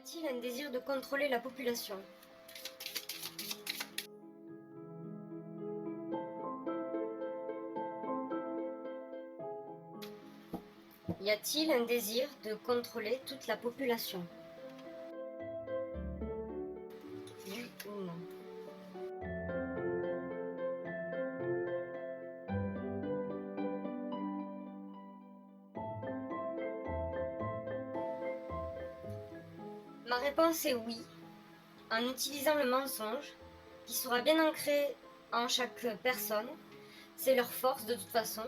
a-t-il un désir de contrôler la population? Y a-t-il un désir de contrôler toute la population? Oui ou non? Ma réponse est oui, en utilisant le mensonge, qui sera bien ancré en chaque personne. C'est leur force de toute façon.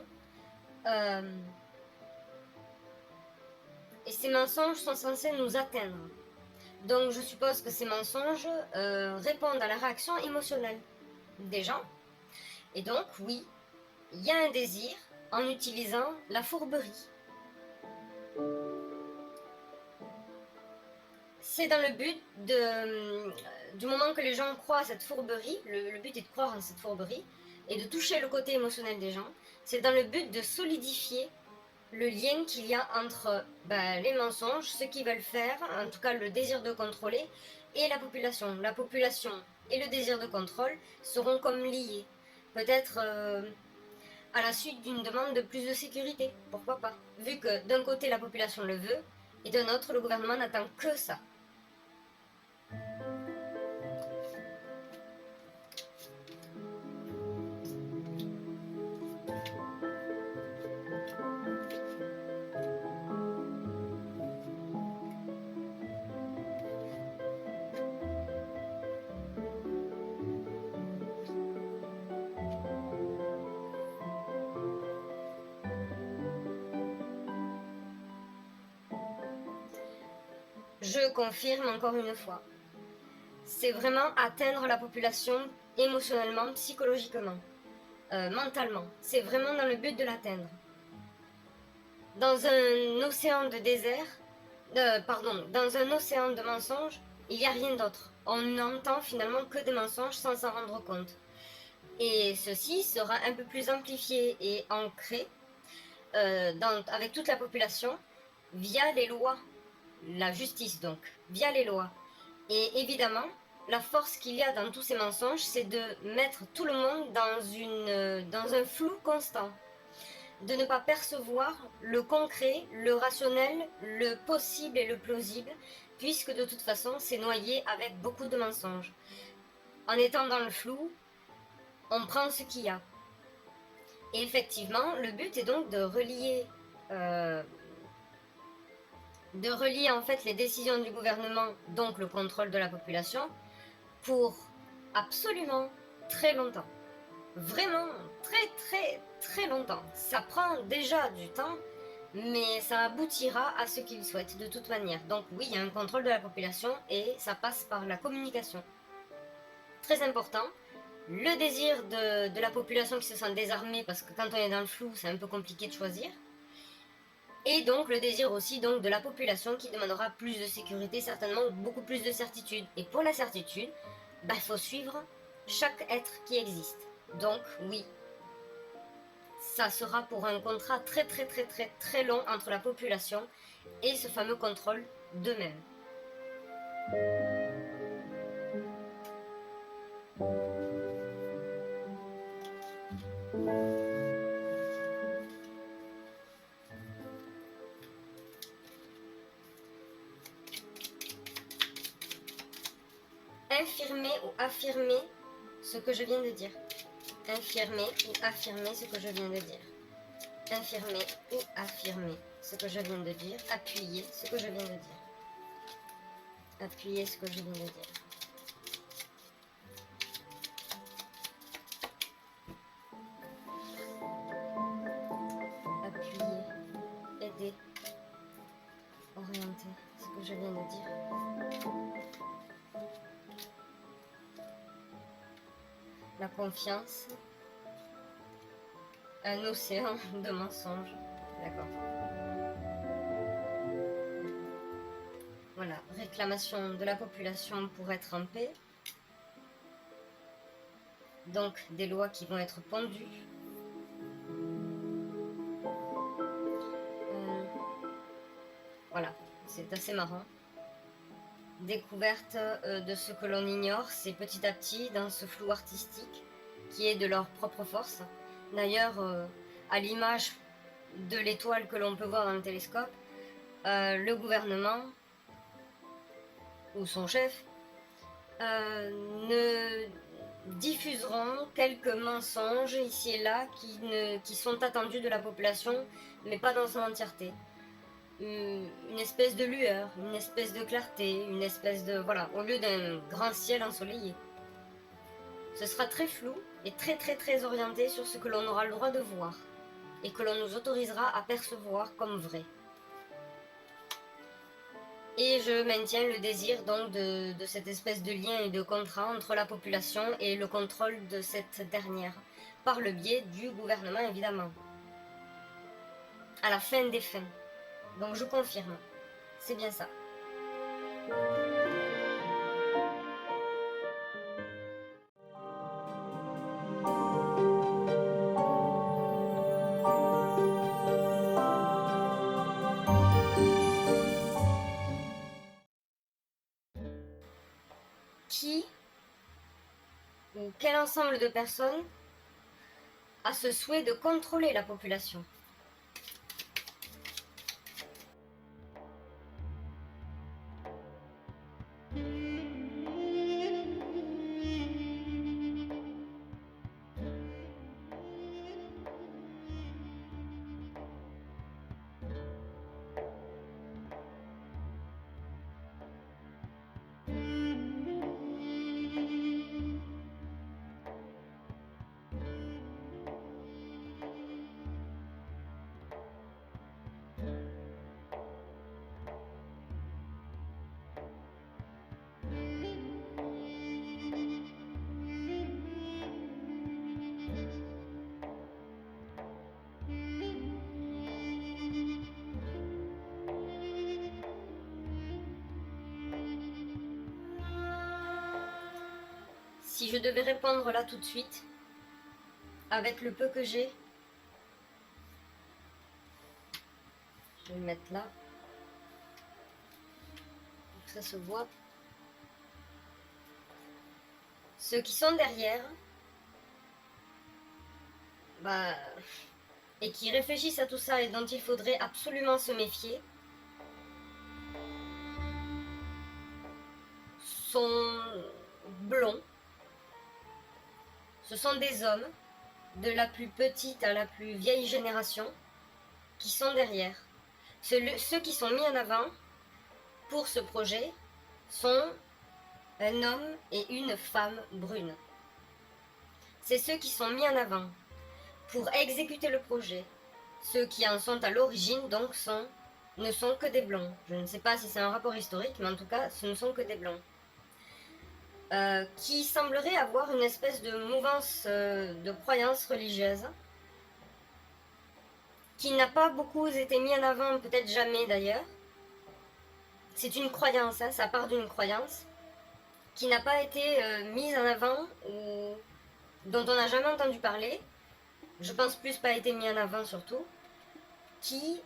Et ces mensonges sont censés nous atteindre. Donc je suppose que ces mensonges répondent à la réaction émotionnelle des gens. Et donc oui, il y a un désir en utilisant la fourberie. C'est dans le but du moment que les gens croient à cette fourberie, le but est de croire en cette fourberie et de toucher le côté émotionnel des gens. C'est dans le but de solidifier le lien qu'il y a entre les mensonges, ce qu'ils veulent faire, en tout cas le désir de contrôler, et la population. La population et le désir de contrôle seront comme liés. Peut-être à la suite d'une demande de plus de sécurité, pourquoi pas. Vu que d'un côté la population le veut, et d'un autre le gouvernement n'attend que ça. Je confirme encore une fois. C'est vraiment atteindre la population émotionnellement, psychologiquement, mentalement. C'est vraiment dans le but de l'atteindre. Dans un océan de désert, dans un océan de mensonges, il n'y a rien d'autre. On n'entend finalement que des mensonges sans s'en rendre compte. Et ceci sera un peu plus amplifié et ancré avec toute la population via les lois, la justice donc, via les lois. Et évidemment, la force qu'il y a dans tous ces mensonges, c'est de mettre tout le monde dans un flou constant, de ne pas percevoir le concret, le rationnel, le possible et le plausible, puisque de toute façon, c'est noyé avec beaucoup de mensonges. En étant dans le flou, on prend ce qu'il y a. Et effectivement, le but est donc de relier en fait les décisions du gouvernement, donc le contrôle de la population, pour absolument très longtemps. Vraiment très très très longtemps. Ça prend déjà du temps, mais ça aboutira à ce qu'ils souhaitent de toute manière. Donc oui, il y a un contrôle de la population et ça passe par la communication. Très important. Le désir de la population qui se sent désarmée, parce que quand on est dans le flou, c'est un peu compliqué de choisir. Et donc le désir aussi donc, de la population qui demandera plus de sécurité, certainement beaucoup plus de certitude. Et pour la certitude, il faut suivre chaque être qui existe. Donc oui, ça sera pour un contrat très très très très très long entre la population et ce fameux contrôle d'eux-mêmes. Infirmer ou affirmer ce que je viens de dire. Infirmer ou affirmer ce que je viens de dire. Infirmer ou affirmer ce que je viens de dire. Appuyer ce que je viens de dire. Appuyer ce que je viens de dire. Appuyer, aider, orienter ce que je viens de dire. La confiance, un océan de mensonges. D'accord. Voilà, réclamation de la population pour être en paix. Donc des lois qui vont être pondues. Voilà, c'est assez marrant. découverte de ce que l'on ignore, c'est petit à petit dans ce flou artistique qui est de leur propre force. D'ailleurs, à l'image de l'étoile que l'on peut voir dans le télescope, le gouvernement ou son chef ne diffuseront quelques mensonges ici et là qui sont attendus de la population, mais pas dans son entièreté. Une espèce de lueur, une espèce de clarté, une espèce de... Voilà, au lieu d'un grand ciel ensoleillé. Ce sera très flou et très orienté sur ce que l'on aura le droit de voir et que l'on nous autorisera à percevoir comme vrai. Et je maintiens le désir donc de cette espèce de lien et de contrat entre la population et le contrôle de cette dernière, par le biais du gouvernement évidemment. À la fin des fins. Donc je confirme, c'est bien ça. Qui ou quel ensemble de personnes a ce souhait de contrôler la population ? Si je devais répondre là tout de suite, avec le peu que j'ai, je vais le mettre là, pour que ça se voit. Ceux qui sont derrière, et qui réfléchissent à tout ça et dont il faudrait absolument se méfier, sont blonds. Ce sont des hommes, de la plus petite à la plus vieille génération, qui sont derrière. Ceux qui sont mis en avant pour ce projet sont un homme et une femme brune. C'est ceux qui sont mis en avant pour exécuter le projet. Ceux qui en sont à l'origine donc ne sont que des blonds. Je ne sais pas si c'est un rapport historique, mais en tout cas, ce ne sont que des blonds. Qui semblerait avoir une espèce de mouvance de croyance religieuse qui n'a pas beaucoup été mis en avant, peut-être jamais d'ailleurs. C'est une croyance, hein, ça part d'une croyance qui n'a pas été mise en avant ou dont on n'a jamais entendu parler. Je pense plus pas été mis en avant surtout, qui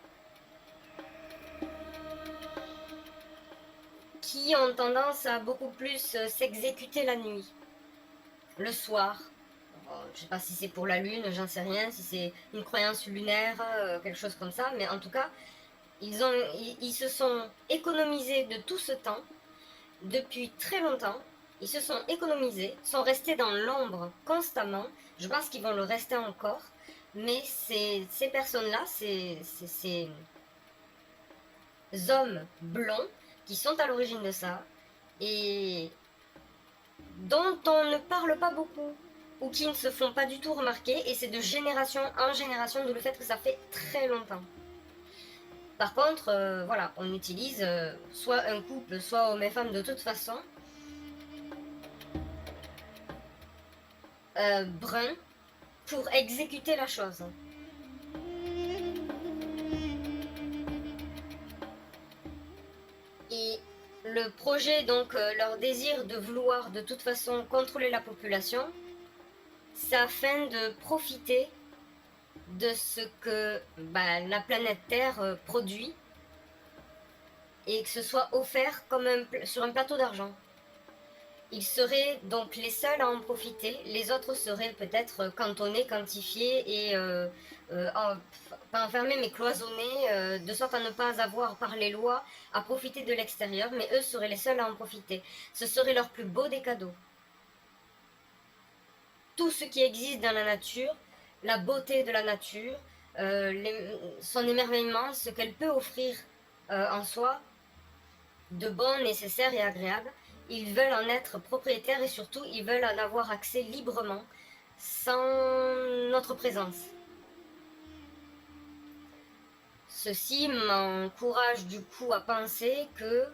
ont tendance à beaucoup plus s'exécuter la nuit, le soir. Je sais pas si c'est pour la lune, j'en sais rien, si c'est une croyance lunaire, quelque chose comme ça, mais en tout cas, ils se sont économisés de tout ce temps, depuis très longtemps, ils se sont économisés, sont restés dans l'ombre constamment, je pense qu'ils vont le rester encore, mais ces personnes-là, ces hommes blonds qui sont à l'origine de ça, et dont on ne parle pas beaucoup, ou qui ne se font pas du tout remarquer, et c'est de génération en génération, d'où le fait que ça fait très longtemps. Par contre, voilà, on utilise soit un couple, soit homme et femme de toute façon, brun, pour exécuter la chose. Et le projet, donc leur désir de vouloir de toute façon contrôler la population, c'est afin de profiter de ce que la planète Terre produit et que ce soit offert comme sur un plateau d'argent. Ils seraient donc les seuls à en profiter, les autres seraient peut-être cantonnés, quantifiés et pas enfermés mais cloisonnés, de sorte à ne pas avoir par les lois à profiter de l'extérieur, mais eux seraient les seuls à en profiter. Ce serait leur plus beau des cadeaux. Tout ce qui existe dans la nature, la beauté de la nature, son émerveillement, ce qu'elle peut offrir en soi, de bon, nécessaire et agréable, ils veulent en être propriétaires et surtout ils veulent en avoir accès librement, sans notre présence. Ceci m'encourage du coup à penser que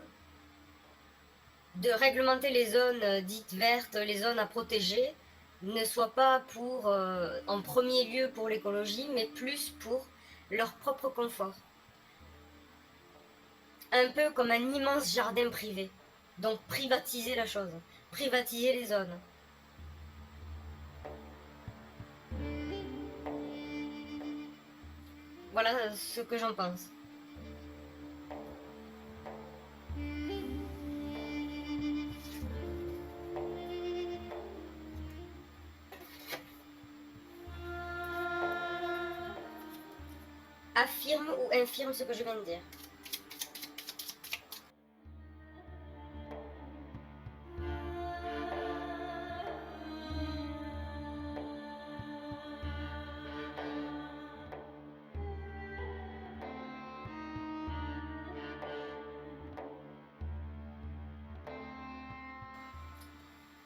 de réglementer les zones dites vertes, les zones à protéger, ne soit pas pour, en premier lieu pour l'écologie, mais plus pour leur propre confort. Un peu comme un immense jardin privé. Donc privatiser la chose, privatiser les zones. Voilà ce que j'en pense. Affirme ou infirme ce que je viens de dire.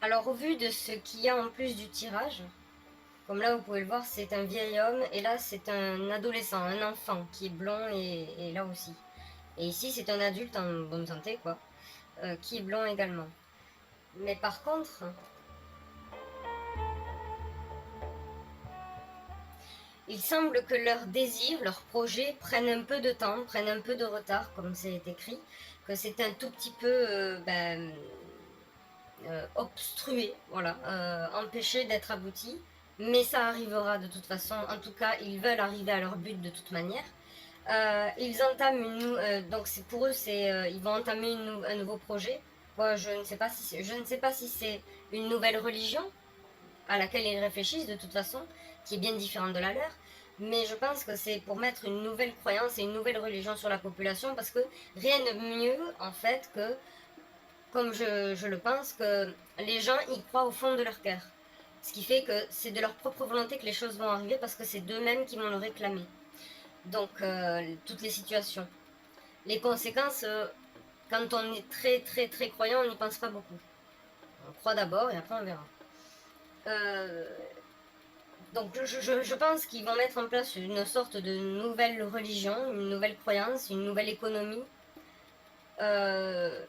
Alors au vu de ce qu'il y a en plus du tirage, comme là vous pouvez le voir, c'est un vieil homme et là c'est un adolescent, un enfant qui est blond et là aussi. Et ici c'est un adulte en bonne santé quoi, qui est blond également. Mais par contre, il semble que leurs désirs, leurs projets prennent un peu de temps, prennent un peu de retard, comme c'est écrit, que c'est un tout petit peu obstrué, voilà, empêché d'être abouti. Mais ça arrivera de toute façon. En tout cas, ils veulent arriver à leur but de toute manière. Ils entament donc c'est pour eux, ils vont entamer un nouveau projet. Moi, je ne sais pas si c'est une nouvelle religion à laquelle ils réfléchissent de toute façon, qui est bien différente de la leur. Mais je pense que c'est pour mettre une nouvelle croyance et une nouvelle religion sur la population, parce que rien de mieux en fait que, comme je le pense, que les gens y croient au fond de leur cœur. Ce qui fait que c'est de leur propre volonté que les choses vont arriver, parce que c'est d'eux-mêmes qui vont le réclamer. Donc toutes les situations. Les conséquences, quand on est très très très croyant, on n'y pense pas beaucoup. On croit d'abord et après on verra. Euh, donc je pense qu'ils vont mettre en place une sorte de nouvelle religion, une nouvelle croyance, une nouvelle économie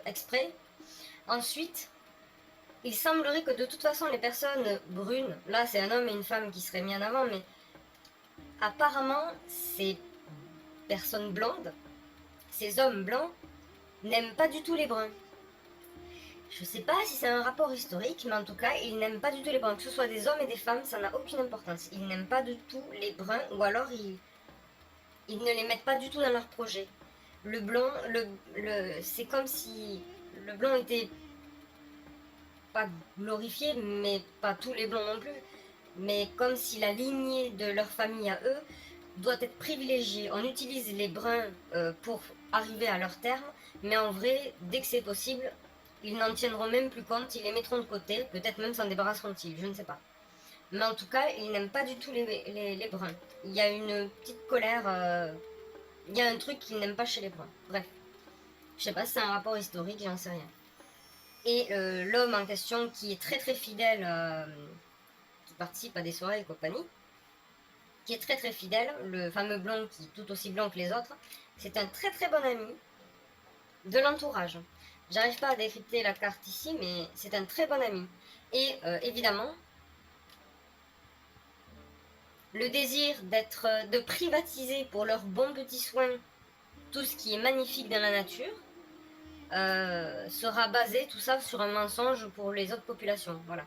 exprès. Ensuite, il semblerait que de toute façon les personnes brunes, là c'est un homme et une femme qui seraient mis en avant, mais apparemment ces personnes blondes, ces hommes blancs, n'aiment pas du tout les bruns. Je sais pas si c'est un rapport historique, mais en tout cas, ils n'aiment pas du tout les bruns. Que ce soit des hommes et des femmes, ça n'a aucune importance. Ils n'aiment pas du tout les bruns, ou alors ils ne les mettent pas du tout dans leur projet. Le blond, c'est comme si le blond était pas glorifié, mais pas tous les blonds non plus, mais comme si la lignée de leur famille à eux doit être privilégiée. On utilise les bruns pour arriver à leur terme, mais en vrai, dès que c'est possible, ils n'en tiendront même plus compte, ils les mettront de côté, peut-être même s'en débarrasseront-ils, je ne sais pas. Mais en tout cas, ils n'aiment pas du tout les bruns. Il y a une petite colère, il y a un truc qu'ils n'aiment pas chez les bruns. Bref, je sais pas si c'est un rapport historique, j'en sais rien. Et l'homme en question qui est très très fidèle, qui participe à des soirées et compagnie, qui est très très fidèle, le fameux blond qui est tout aussi blanc que les autres, c'est un très très bon ami de l'entourage. J'arrive pas à décrypter la carte ici, mais c'est un très bon ami. Et évidemment, le désir de privatiser pour leurs bons petits soins tout ce qui est magnifique dans la nature sera basé, tout ça, sur un mensonge pour les autres populations. Voilà.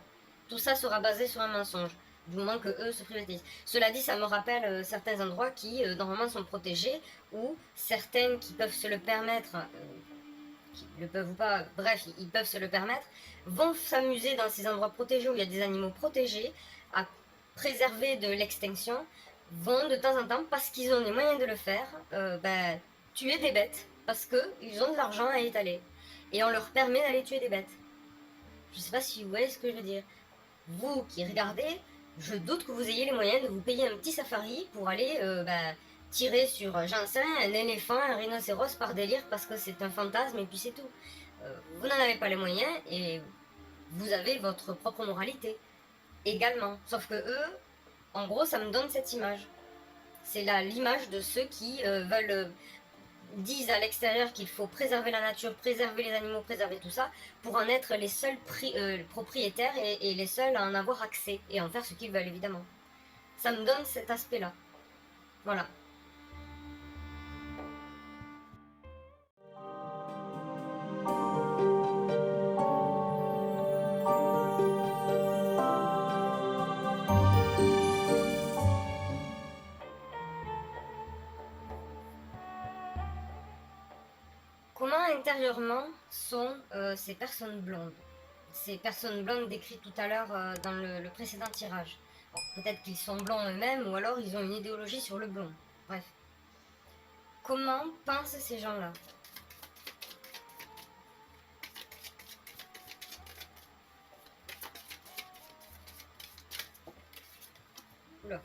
Tout ça sera basé sur un mensonge, du moment que eux se privatisent. Cela dit, ça me rappelle certains endroits qui, normalement, sont protégés, ou certains qui peuvent se le permettre, qui le peuvent ou pas, bref, ils peuvent se le permettre, vont s'amuser dans ces endroits protégés où il y a des animaux protégés, à préserver de l'extinction, vont de temps en temps, parce qu'ils ont les moyens de le faire, tuer des bêtes, parce qu'ils ont de l'argent à étaler. Et on leur permet d'aller tuer des bêtes. Je sais pas si vous voyez ce que je veux dire. Vous qui regardez, je doute que vous ayez les moyens de vous payer un petit safari pour aller tirer sur, j'en sais rien, un éléphant, un rhinocéros par délire parce que c'est un fantasme et puis c'est tout. Vous n'en avez pas les moyens et vous avez votre propre moralité également. Sauf que eux, en gros, ça me donne cette image. C'est l'image de ceux qui veulent disent à l'extérieur qu'il faut préserver la nature, préserver les animaux, préserver tout ça, pour en être les seuls propriétaires et les seuls à en avoir accès et en faire ce qu'ils veulent évidemment. Ça me donne cet aspect-là. Voilà. Comment intérieurement sont ces personnes blondes? Ces personnes blondes décrites tout à l'heure dans le précédent tirage. Bon, peut-être qu'ils sont blonds eux-mêmes ou alors ils ont une idéologie sur le blond. Bref. Comment pensent ces gens-là? Oula.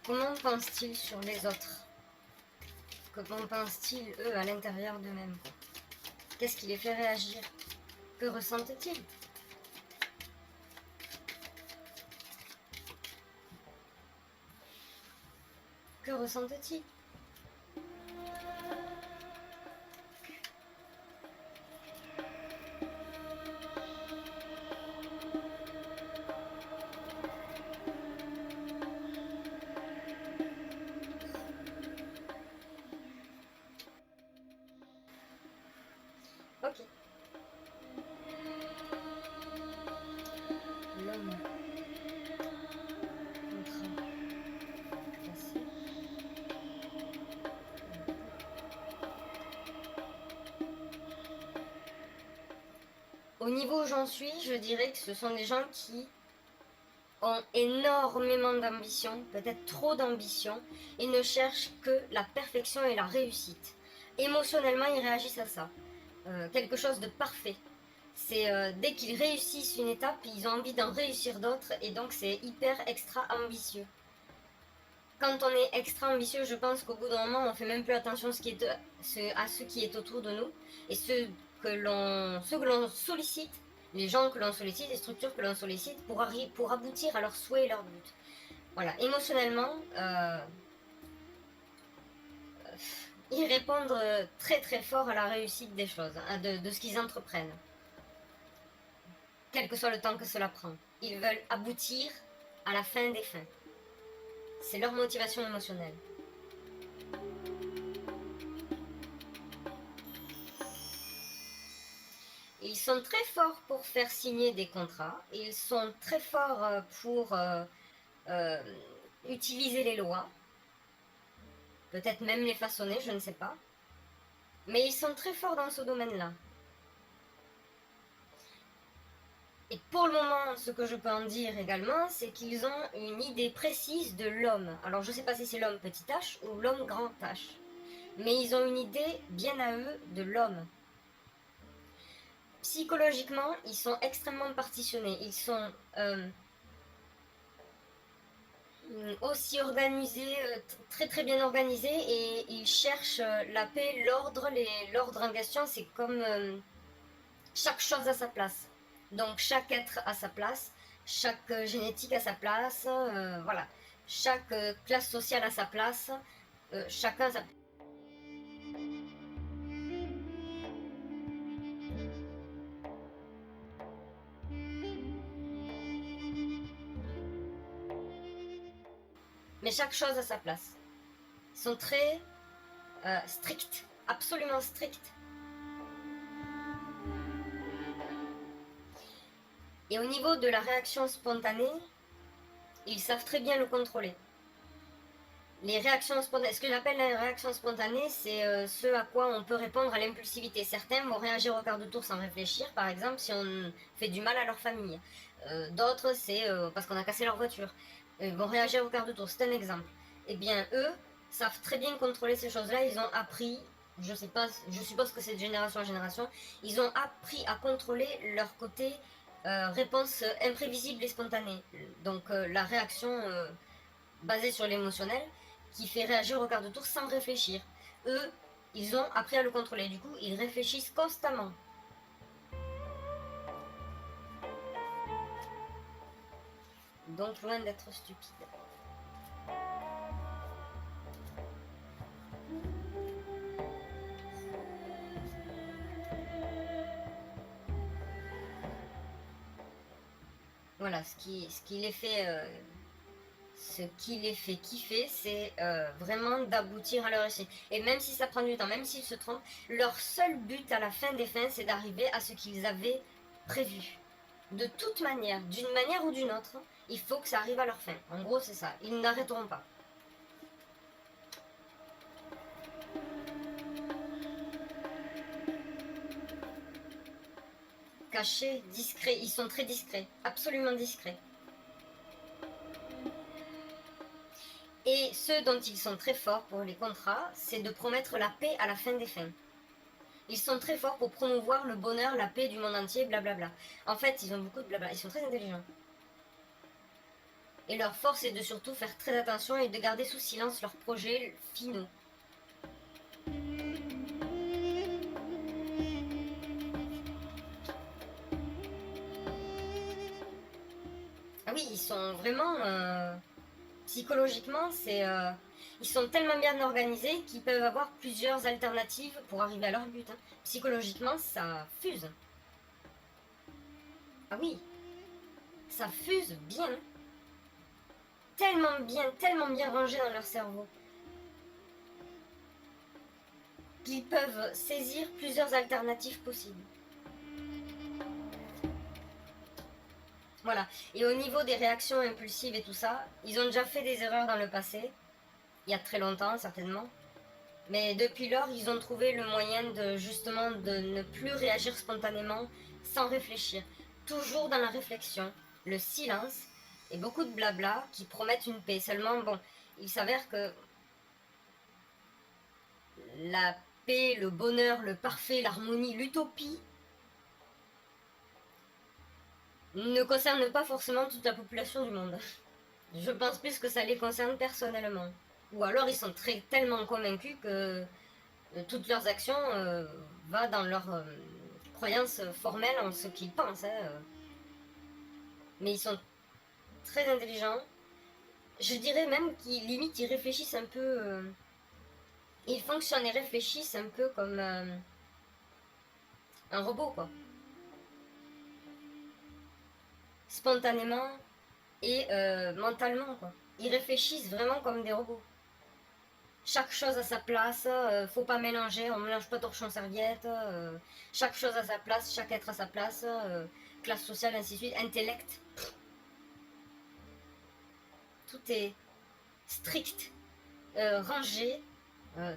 Comment pensent-ils sur les autres? Comment pensent-ils, eux, à l'intérieur d'eux-mêmes? Qu'est-ce qui les fait réagir? Que ressentent-ils? Que ressentent-ils? Ok. L'homme. Contrat. Classique. Au niveau où j'en suis, je dirais que ce sont des gens qui ont énormément d'ambition, peut-être trop d'ambition, et ne cherchent que la perfection et la réussite. Émotionnellement, ils réagissent à ça. Quelque chose de parfait. C'est dès qu'ils réussissent une étape, ils ont envie d'en réussir d'autres, et donc c'est hyper extra ambitieux. Quand on est extra ambitieux, je pense qu'au bout d'un moment, on fait même plus attention à ce qui est autour de nous, et ceux que l'on sollicite, les gens que l'on sollicite, les structures que l'on sollicite pour aboutir à leurs souhaits et leurs buts. Voilà, émotionnellement, ils répondent très très fort à la réussite des choses, hein, de ce qu'ils entreprennent. Quel que soit le temps que cela prend. Ils veulent aboutir à la fin des fins. C'est leur motivation émotionnelle. Ils sont très forts pour faire signer des contrats. Ils sont très forts pour euh, utiliser les lois. Peut-être même les façonner, je ne sais pas. Mais ils sont très forts dans ce domaine-là. Et pour le moment, ce que je peux en dire également, c'est qu'ils ont une idée précise de l'homme. Alors je ne sais pas si c'est l'homme petit h ou l'homme grand H. Mais ils ont une idée bien à eux de l'homme. Psychologiquement, ils sont extrêmement partitionnés. Ils sont aussi organisés, très très bien organisés, et ils cherchent la paix, l'ordre en question. C'est comme chaque chose à sa place. Donc chaque être à sa place, chaque génétique à sa place, voilà. Chaque classe sociale à sa place, chacun à sa place. Mais chaque chose à sa place. Ils sont très stricts, absolument stricts. Et au niveau de la réaction spontanée, ils savent très bien le contrôler. Les réactions spontanées, ce que j'appelle les réactions spontanées, c'est ce à quoi on peut répondre à l'impulsivité. Certains vont réagir au quart de tour sans réfléchir, par exemple si on fait du mal à leur famille. D'autres, c'est parce qu'on a cassé leur voiture. Ils vont réagir au quart de tour, c'est un exemple. Eh bien, eux savent très bien contrôler ces choses-là, ils ont appris, je sais pas, je suppose que c'est de génération en génération, ils ont appris à contrôler leur côté réponse imprévisible et spontanée. Donc la réaction basée sur l'émotionnel qui fait réagir au quart de tour sans réfléchir. Eux, ils ont appris à le contrôler, du coup, ils réfléchissent constamment. Donc loin d'être stupide. Voilà, ce qui les fait kiffer, c'est vraiment d'aboutir à leur réussite. Et même si ça prend du temps, même s'ils se trompent, leur seul but à la fin des fins, c'est d'arriver à ce qu'ils avaient prévu. De toute manière, d'une manière ou d'une autre, il faut que ça arrive à leur fin. En gros, c'est ça. Ils n'arrêteront pas. Cachés, discrets, ils sont très discrets, absolument discrets. Et ce dont ils sont très forts pour les contrats, c'est de promettre la paix à la fin des fins. Ils sont très forts pour promouvoir le bonheur, la paix du monde entier, blablabla. En fait, ils ont beaucoup de blabla, ils sont très intelligents. Et leur force est de surtout faire très attention et de garder sous silence leurs projets finaux. Ah oui, ils sont vraiment... psychologiquement, ils sont tellement bien organisés qu'ils peuvent avoir plusieurs alternatives pour arriver à leur but. Hein. Psychologiquement, ça fuse. Ah oui, ça fuse bien. Tellement bien rangé dans leur cerveau. Qu'ils peuvent saisir plusieurs alternatives possibles. Voilà. Et au niveau des réactions impulsives et tout ça, ils ont déjà fait des erreurs dans le passé, il y a très longtemps certainement. Mais depuis lors, ils ont trouvé le moyen de justement de ne plus réagir spontanément sans réfléchir. Toujours dans la réflexion, le silence et beaucoup de blabla qui promettent une paix. Seulement, bon, il s'avère que la paix, le bonheur, le parfait, l'harmonie, l'utopie ne concerne pas forcément toute la population du monde. Je pense plus que ça les concerne personnellement. Ou alors ils sont tellement convaincus que toutes leurs actions vont dans leur croyance formelle en ce qu'ils pensent. Hein. Mais ils sont très intelligents. Je dirais même qu'ils limite ils réfléchissent un peu. Ils fonctionnent et réfléchissent un peu comme un robot quoi. Spontanément et mentalement quoi. Ils réfléchissent vraiment comme des robots. Chaque chose à sa place, faut pas mélanger, on mélange pas torchon serviette, chaque chose à sa place, chaque être à sa place, classe sociale, ainsi de suite, intellect. Tout est strict, rangé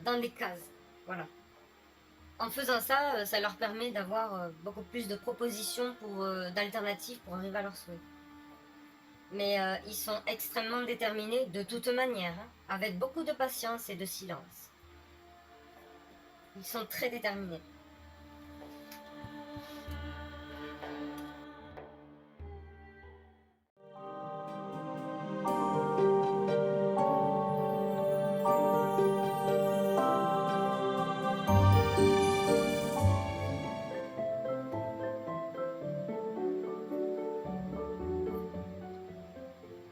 dans des cases. Voilà. En faisant ça, ça leur permet d'avoir beaucoup plus de propositions d'alternatives pour arriver à leurs souhaits. Mais ils sont extrêmement déterminés de toute manière, hein, avec beaucoup de patience et de silence. Ils sont très déterminés.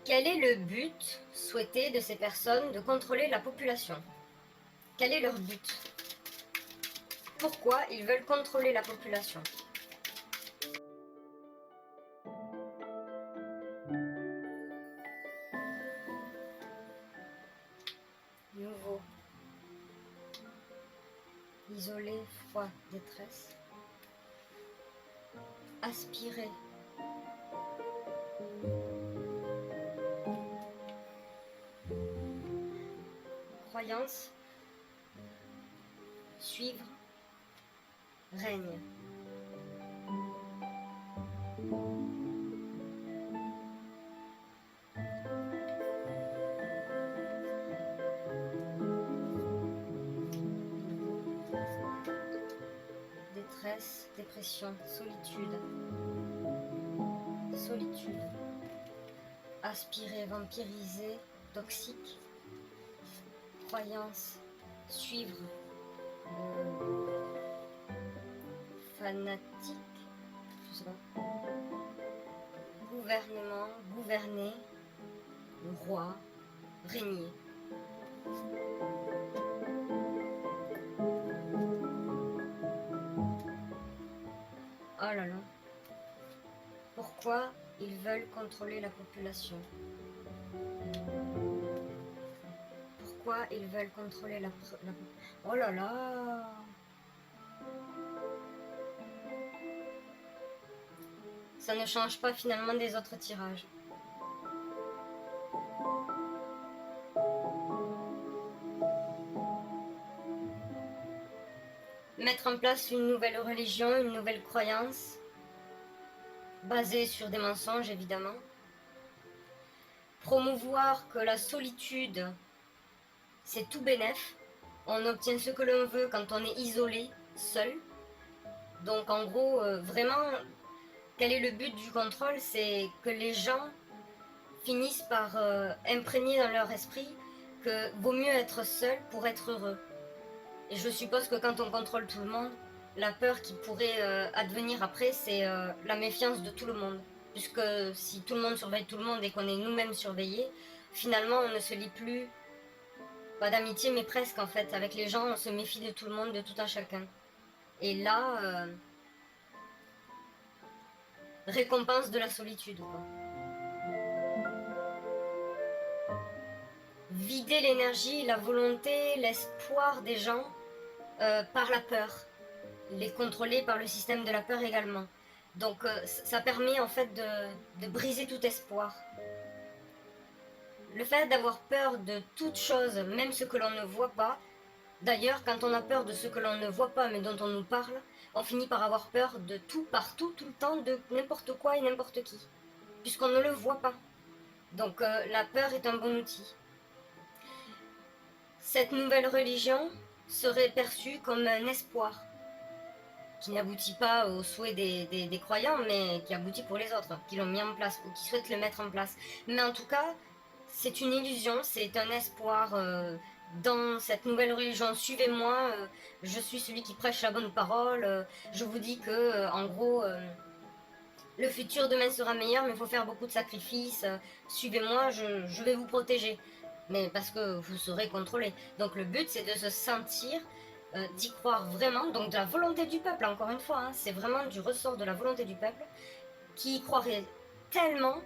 Quel est le but souhaité de ces personnes de contrôler la population? Quel est leur but? Pourquoi ils veulent contrôler la population? Nouveau. Isolé, froid, détresse. Aspirer. croyance, suivre, règne. Détresse, dépression, solitude. Solitude. Aspirer, vampiriser, toxique. Croyance, suivre. Fanatique, je sais pas. Gouvernement, gouverner. Roi, régner. Oh là là. Pourquoi ils veulent contrôler la population? Pourquoi ils veulent contrôler la... Oh là là. Ça ne change pas finalement des autres tirages. Mettre en place une nouvelle religion, une nouvelle croyance, basée sur des mensonges évidemment. Promouvoir que la solitude, c'est tout bénef. On obtient ce que l'on veut quand on est isolé, seul. Donc en gros, vraiment, quel est le but du contrôle? C'est que les gens finissent par imprégner dans leur esprit que vaut mieux être seul pour être heureux. Et je suppose que quand on contrôle tout le monde, la peur qui pourrait advenir après, c'est la méfiance de tout le monde. Puisque si tout le monde surveille tout le monde et qu'on est nous-mêmes surveillés, finalement on ne se lie plus, pas d'amitié mais presque en fait. Avec les gens, on se méfie de tout le monde, de tout un chacun. Et là, récompense de la solitude, quoi. Vider l'énergie, la volonté, l'espoir des gens par la peur. Les contrôler par le système de la peur également. Donc ça permet en fait de briser tout espoir. Le fait d'avoir peur de toute chose, même ce que l'on ne voit pas, d'ailleurs quand on a peur de ce que l'on ne voit pas mais dont on nous parle, on finit par avoir peur de tout, partout, tout le temps, de n'importe quoi et n'importe qui, puisqu'on ne le voit pas. Donc la peur est un bon outil. Cette nouvelle religion serait perçue comme un espoir, qui n'aboutit pas aux souhaits des croyants, mais qui aboutit pour les autres, qui l'ont mis en place, ou qui souhaitent le mettre en place. Mais en tout cas, c'est une illusion, c'est un espoir dans cette nouvelle religion. Suivez-moi, je suis celui qui prêche la bonne parole, je vous dis que, en gros, le futur demain sera meilleur, mais il faut faire beaucoup de sacrifices, suivez-moi, je vais vous protéger. Mais parce que vous serez contrôlé. Donc le but, c'est de se sentir... d'y croire vraiment, donc de la volonté du peuple, encore une fois, hein, c'est vraiment du ressort de la volonté du peuple, qui y croirait tellement,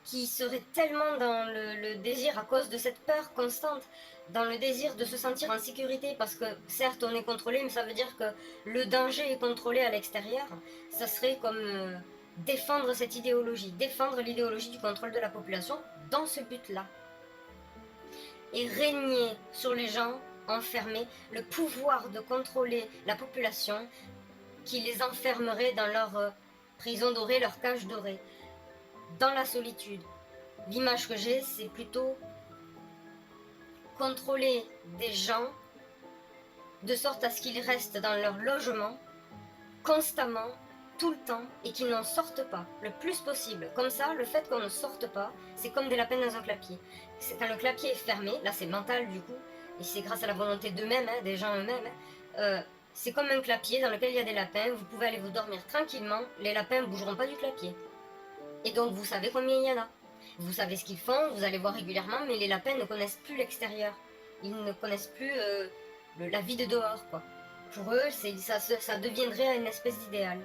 qui serait tellement dans le désir, à cause de cette peur constante, dans le désir de se sentir en sécurité, parce que certes on est contrôlé, mais ça veut dire que le danger est contrôlé à l'extérieur. Ça serait comme défendre cette idéologie, défendre l'idéologie du contrôle de la population dans ce but-là. Et régner sur les gens enfermés, le pouvoir de contrôler la population qui les enfermerait dans leur prison dorée, leur cage dorée, dans la solitude. L'image que j'ai, c'est plutôt contrôler des gens de sorte à ce qu'ils restent dans leur logement constamment, tout le temps, et qu'ils n'en sortent pas le plus possible. Comme ça, le fait qu'on ne sorte pas, c'est comme des lapins dans un clapier. Quand le clapier est fermé, là c'est mental du coup, et c'est grâce à la volonté d'eux-mêmes, hein, des gens eux-mêmes, c'est comme un clapier dans lequel il y a des lapins, vous pouvez aller vous dormir tranquillement, les lapins ne bougeront pas du clapier. Et donc vous savez combien il y en a. Vous savez ce qu'ils font, vous allez voir régulièrement, mais les lapins ne connaissent plus l'extérieur. Ils ne connaissent plus la vie de dehors, quoi. Pour eux, ça deviendrait une espèce d'idéal.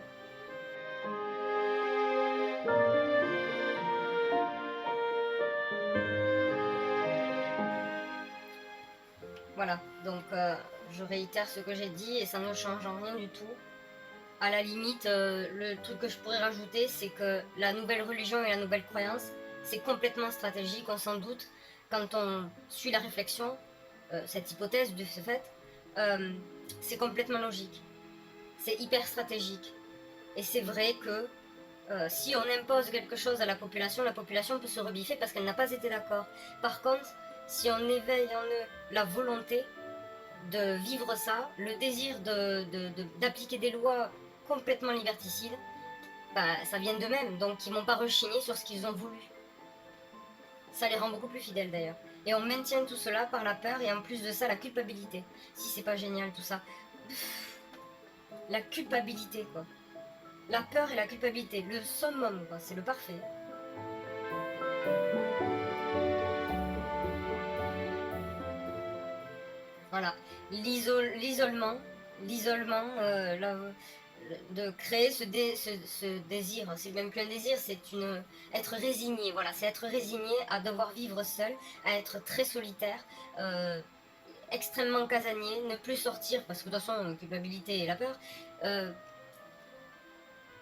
Voilà, donc je réitère ce que j'ai dit et ça ne change en rien du tout. À la limite, le truc que je pourrais rajouter, c'est que la nouvelle religion et la nouvelle croyance, c'est complètement stratégique, on s'en doute, quand on suit la réflexion, cette hypothèse de ce fait, c'est complètement logique. C'est hyper stratégique. Et c'est vrai que si on impose quelque chose à la population peut se rebiffer parce qu'elle n'a pas été d'accord. Par contre, si on éveille en eux la volonté de vivre ça, le désir d'appliquer des lois complètement liberticides, bah, ça vient d'eux-mêmes, donc ils m'ont pas rechigné sur ce qu'ils ont voulu. Ça les rend beaucoup plus fidèles d'ailleurs. Et on maintient tout cela par la peur et en plus de ça la culpabilité. Si c'est pas génial tout ça. La culpabilité quoi. La peur et la culpabilité, le summum quoi, c'est le parfait. Voilà, l'isolement, de créer ce désir, c'est même plus un désir, être résigné, voilà, c'est être résigné à devoir vivre seul, à être très solitaire, extrêmement casanier, ne plus sortir, parce que de toute façon, la culpabilité et la peur,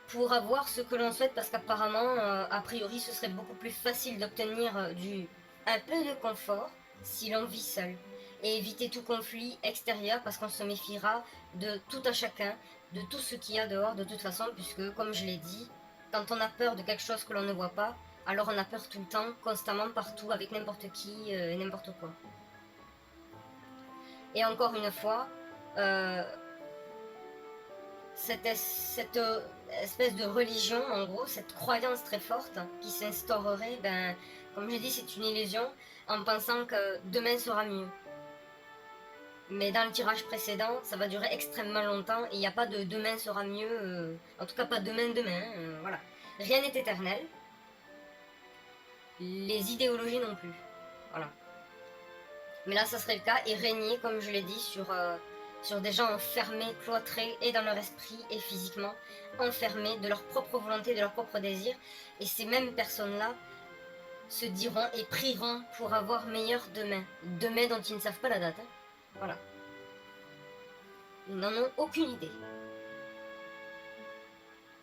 pour avoir ce que l'on souhaite, parce qu'apparemment, a priori, ce serait beaucoup plus facile d'obtenir un peu de confort si l'on vit seul. Et éviter tout conflit extérieur, parce qu'on se méfiera de tout à chacun, de tout ce qu'il y a dehors, de toute façon, puisque, comme je l'ai dit, quand on a peur de quelque chose que l'on ne voit pas, alors on a peur tout le temps, constamment, partout, avec n'importe qui et n'importe quoi. Et encore une fois, cette espèce de religion, en gros, cette croyance très forte qui s'instaurerait, ben, comme j'ai dit, c'est une illusion en pensant que demain sera mieux. Mais dans le tirage précédent, ça va durer extrêmement longtemps et il n'y a pas de demain sera mieux, en tout cas pas demain, voilà. Rien n'est éternel, les idéologies non plus, voilà. Mais là, ça serait le cas et régner, comme je l'ai dit, sur des gens enfermés, cloîtrés, et dans leur esprit et physiquement, enfermés de leur propre volonté, de leur propre désir. Et ces mêmes personnes-là se diront et prieront pour avoir meilleur demain. Demain dont ils ne savent pas la date. Hein. Voilà. Ils n'en ont aucune idée.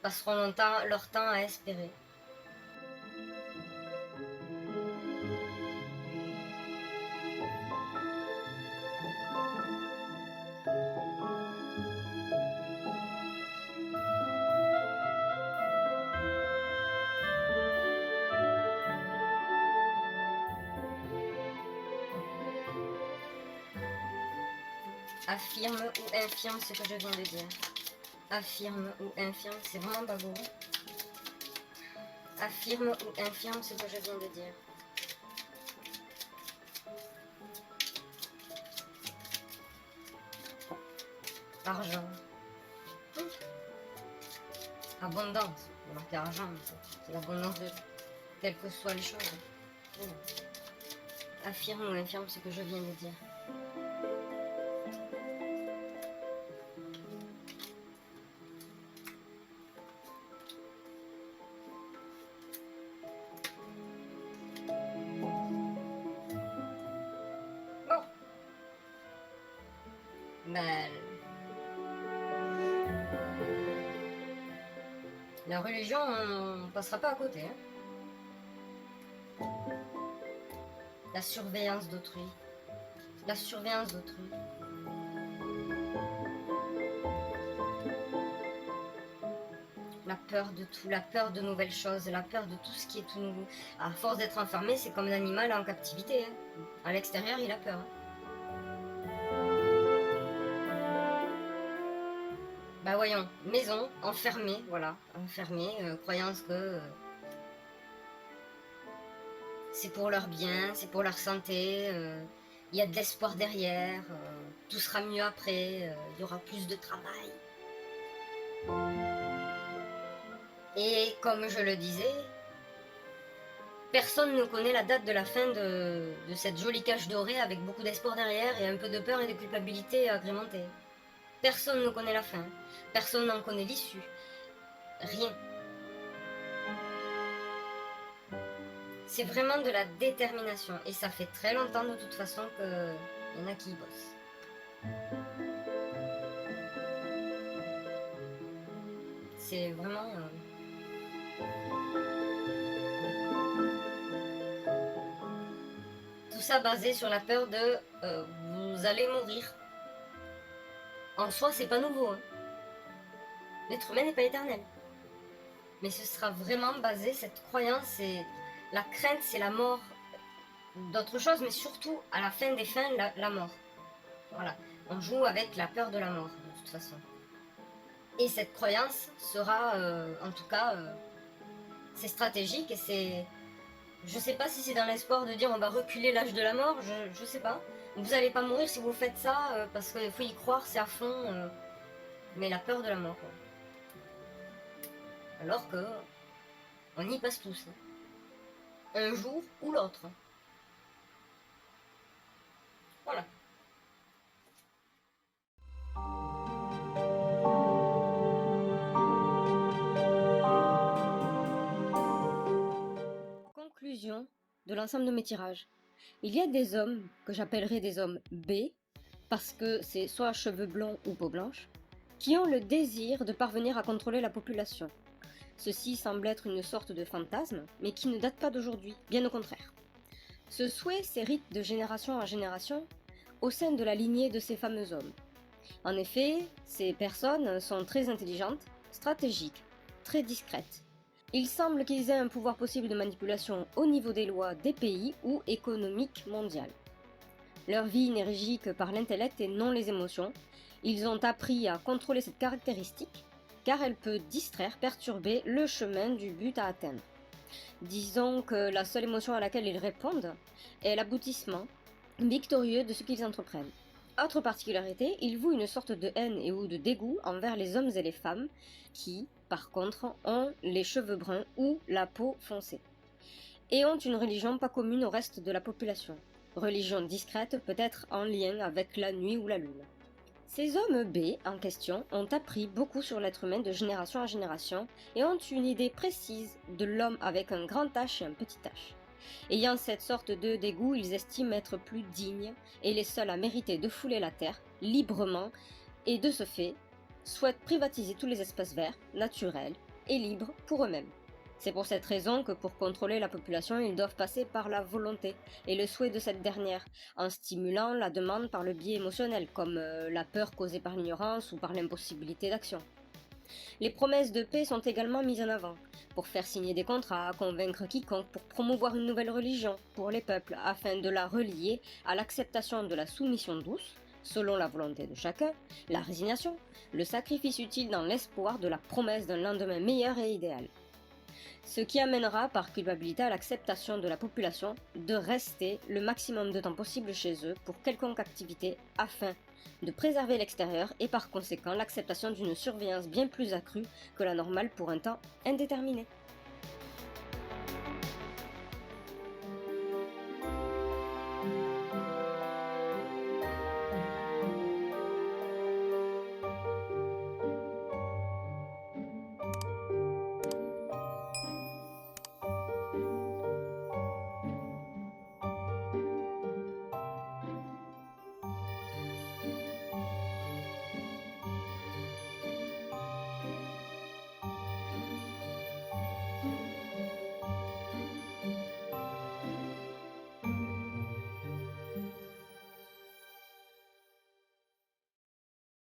Passeront leur temps à espérer. Affirme ou infirme ce que je viens de dire. Affirme ou infirme, c'est vraiment pas beau. Affirme ou infirme ce que je viens de dire. Argent. Abondance. On marqué argent, c'est l'abondance de quelles que soient les choses. Affirme ou infirme ce que je viens de dire. Bon. Ben, la religion, on passera pas à côté. Hein. La surveillance d'autrui. La surveillance d'autrui. La peur de tout, la peur de nouvelles choses, la peur de tout ce qui est tout nouveau. À force d'être enfermé, c'est comme un animal en captivité. Hein. À l'extérieur, il a peur. Hein. Bah voyons, maison, enfermée, voilà, enfermée, croyance que c'est pour leur bien, c'est pour leur santé, il y a de l'espoir derrière, tout sera mieux après, il y aura plus de travail. Et comme je le disais, personne ne connaît la date de la fin de cette jolie cage dorée avec beaucoup d'espoir derrière et un peu de peur et de culpabilité agrémentée. Personne ne connaît la fin, personne n'en connaît l'issue, rien. C'est vraiment de la détermination et ça fait très longtemps de toute façon qu'il y en a qui y bossent. C'est vraiment... tout ça basé sur la peur de vous allez mourir. En soi, c'est pas nouveau, hein. L'être humain n'est pas éternel. Mais ce sera vraiment basé, cette croyance et la crainte, c'est la mort d'autre chose, mais surtout à la fin des fins, la mort. Voilà, on joue avec la peur de la mort, de toute façon. Et cette croyance sera, en tout cas, c'est stratégique et c'est... Je sais pas si c'est dans l'espoir de dire on va reculer l'âge de la mort, je sais pas. Vous allez pas mourir si vous faites ça, parce qu'il faut y croire, c'est à fond. Mais la peur de la mort. Alors que on y passe tous. Un jour ou l'autre. Voilà. Conclusion de l'ensemble de mes tirages. Il y a des hommes que j'appellerai des hommes B, parce que c'est soit cheveux blonds ou peau blanche, qui ont le désir de parvenir à contrôler la population. Ceci semble être une sorte de fantasme, mais qui ne date pas d'aujourd'hui, bien au contraire. Ce souhait s'hérite de génération en génération au sein de la lignée de ces fameux hommes. En effet, ces personnes sont très intelligentes, stratégiques, très discrètes. Il semble qu'ils aient un pouvoir possible de manipulation au niveau des lois des pays ou économiques mondiales. Leur vie n'est régie que par l'intellect et non les émotions. Ils ont appris à contrôler cette caractéristique car elle peut distraire, perturber le chemin du but à atteindre. Disons que la seule émotion à laquelle ils répondent est l'aboutissement victorieux de ce qu'ils entreprennent. Autre particularité, ils vouent une sorte de haine et ou de dégoût envers les hommes et les femmes qui, par contre, ont les cheveux bruns ou la peau foncée. Et ont une religion pas commune au reste de la population. Religion discrète peut-être en lien avec la nuit ou la lune. Ces hommes B en question ont appris beaucoup sur l'être humain de génération en génération et ont une idée précise de l'homme avec un grand H et un petit h. Ayant cette sorte de dégoût, ils estiment être plus dignes et les seuls à mériter de fouler la terre librement et de ce fait souhaitent privatiser tous les espaces verts, naturels et libres pour eux-mêmes. C'est pour cette raison que pour contrôler la population, ils doivent passer par la volonté et le souhait de cette dernière, en stimulant la demande par le biais émotionnel, comme la peur causée par l'ignorance ou par l'impossibilité d'action. Les promesses de paix sont également mises en avant, pour faire signer des contrats, convaincre quiconque, pour promouvoir une nouvelle religion pour les peuples, afin de la relier à l'acceptation de la soumission douce, selon la volonté de chacun, la résignation, le sacrifice utile dans l'espoir de la promesse d'un lendemain meilleur et idéal. Ce qui amènera par culpabilité à l'acceptation de la population de rester le maximum de temps possible chez eux pour quelconque activité afin de préserver l'extérieur et par conséquent l'acceptation d'une surveillance bien plus accrue que la normale pour un temps indéterminé.